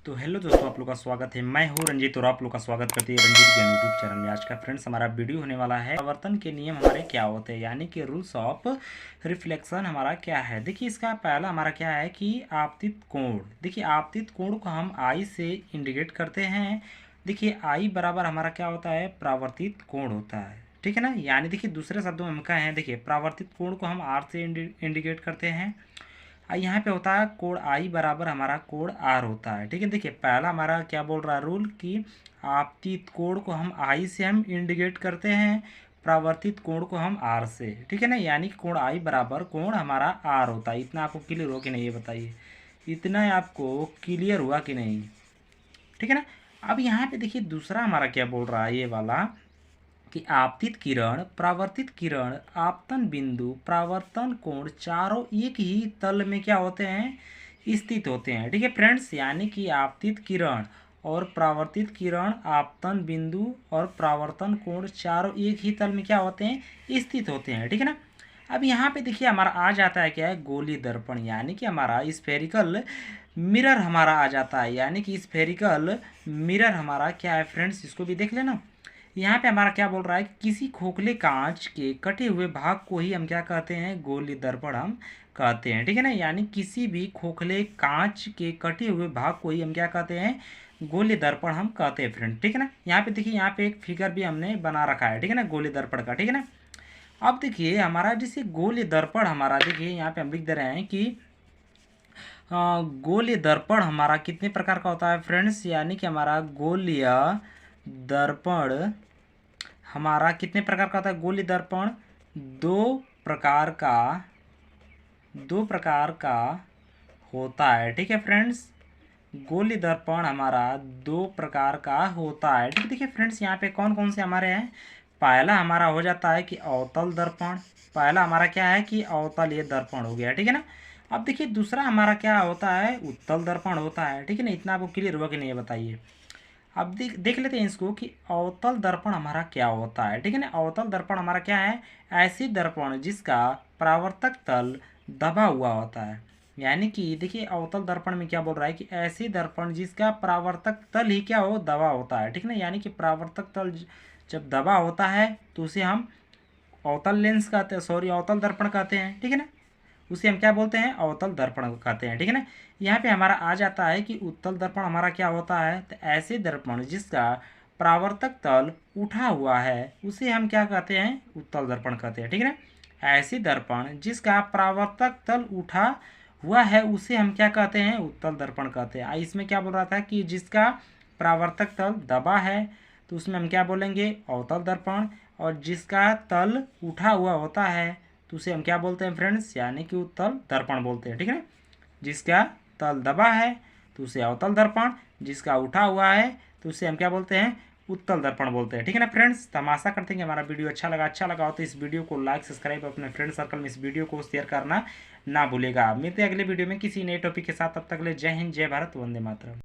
तो हेलो दोस्तों, आप लोग का स्वागत है। मैं हूं रंजीत और आप लोग का स्वागत करते हैं रंजीत ज्ञान यूट्यूब चैनल में। आज का फ्रेंड्स हमारा वीडियो होने वाला है आवर्तन के नियम हमारे क्या होते हैं, यानी कि रूल्स ऑफ रिफ्लेक्शन हमारा क्या है। देखिए, इसका पहला हमारा क्या है कि आपतित कोण। देखिए, आपतित कोण को हम आई से इंडिकेट करते हैं। देखिए, आई बराबर हमारा क्या होता है, परावर्तित कोण होता है, ठीक है ना। यानी देखिए, दूसरे शब्दों में हम कहें, देखिए परावर्तित कोण को हम आर से इंडिकेट करते हैं। यहाँ पे होता है कोण आई बराबर हमारा कोण आर होता है, ठीक है। देखिए, पहला हमारा क्या बोल रहा है रूल कि आपतित कोण को हम आई से हम इंडिकेट करते हैं, परावर्तित कोण को हम आर से, ठीक है ना। यानी कि कोण आई बराबर कोण हमारा आर होता है। इतना आपको क्लियर हो कि नहीं, ये बताइए। इतना आपको क्लियर हुआ कि नहीं, ठीक है ना। अब यहाँ पे देखिए, दूसरा हमारा क्या बोल रहा है ये वाला कि आपतित किरण, परावर्तित किरण, आपतन बिंदु, परावर्तन कोण चारों एक ही तल में क्या होते हैं, स्थित होते हैं, ठीक है फ्रेंड्स। यानी कि आपतित किरण और परावर्तित किरण, आपतन बिंदु और परावर्तन कोण चारों एक ही तल में क्या होते हैं, स्थित होते हैं, ठीक है ना। अब यहाँ पे देखिए हमारा आ जाता है क्या है, गोली दर्पण, यानी कि हमारा स्फेरिकल मिरर हमारा आ जाता है। यानी कि स्फेरिकल मिरर हमारा क्या है फ्रेंड्स, इसको भी देख लेना। यहाँ पे हमारा क्या बोल रहा है कि किसी खोखले कांच के कटे हुए भाग को ही हम क्या कहते हैं, गोली दर्पण हम कहते हैं, ठीक है ना। यानी किसी भी खोखले कांच के कटे हुए भाग को ही हम क्या कहते हैं, गोली दर्पण हम कहते हैं फ्रेंड, ठीक है ना। यहाँ पे देखिए, यहाँ पे एक फिगर भी हमने बना रखा है, ठीक है ना, गोली दर्पण का, ठीक है ना। अब देखिए हमारा जैसे गोली दर्पण हमारा, देखिए यहाँ पे हम लिख दे रहे हैं कि गोलीय दर्पण हमारा कितने प्रकार का होता है फ्रेंड्स। यानी कि हमारा गोलीय दर्पण हमारा कितने प्रकार का होता है, गोलीय दर्पण दो प्रकार का होता है, ठीक है फ्रेंड्स। गोलीय दर्पण हमारा दो प्रकार का होता है, ठीक है। देखिए फ्रेंड्स, यहाँ पे कौन कौन से हमारे हैं। पहला हमारा हो जाता है कि अवतल दर्पण। पहला हमारा क्या है कि अवतलीय दर्पण हो गया, ठीक है ना। अब देखिए, दूसरा हमारा क्या होता है, उत्तल दर्पण होता है, ठीक है ना। इतना आपको क्लियर हुआ कि नहीं, बताइए। अब देख लेते हैं इसको कि अवतल दर्पण हमारा क्या होता है, ठीक है ना। अवतल दर्पण हमारा क्या है, ऐसी दर्पण जिसका परावर्तक तल दबा हुआ होता है। यानी कि देखिए, अवतल दर्पण में क्या बोल रहा है कि ऐसी दर्पण जिसका परावर्तक तल ही क्या हो, दबा होता है, ठीक है ना। यानी कि परावर्तक तल जब दबा होता है तो उसे हम अवतल लेंस कहते हैं, सॉरी अवतल दर्पण कहते हैं, ठीक है ना। उसे हम क्या बोलते हैं, अवतल दर्पण कहते हैं, ठीक है ना। यहाँ पे हमारा आ जाता है कि उत्तल दर्पण हमारा क्या होता है, तो ऐसे दर्पण जिसका परावर्तक तल उठा हुआ है उसे हम क्या कहते हैं, उत्तल दर्पण कहते हैं, ठीक है ना। ऐसी दर्पण जिसका परावर्तक तल उठा हुआ है उसे हम क्या कहते हैं, उत्तल दर्पण कहते हैं। इसमें क्या बोल रहा था कि जिसका परावर्तक तल दबा है तो उसमें हम क्या बोलेंगे, अवतल दर्पण। और जिसका तल उठा हुआ होता है तो उसे हम क्या बोलते हैं फ्रेंड्स, यानी कि उत्तल दर्पण बोलते हैं, ठीक है ना। जिसका तल दबा है तो उसे अवतल दर्पण, जिसका उठा हुआ है तो उसे हम क्या बोलते हैं, उत्तल दर्पण बोलते हैं, ठीक है ना फ्रेंड्स। तो हम आशा करते हैं कि हमारा वीडियो अच्छा लगा हो तो इस वीडियो को लाइक सब्सक्राइब अपने फ्रेंड सर्कल में इस वीडियो को शेयर करना ना भूलेगा। मिलते हैं अगले वीडियो में किसी नए टॉपिक के साथ, तब तक ले जय हिंद, जय भारत, वंदे मातरम।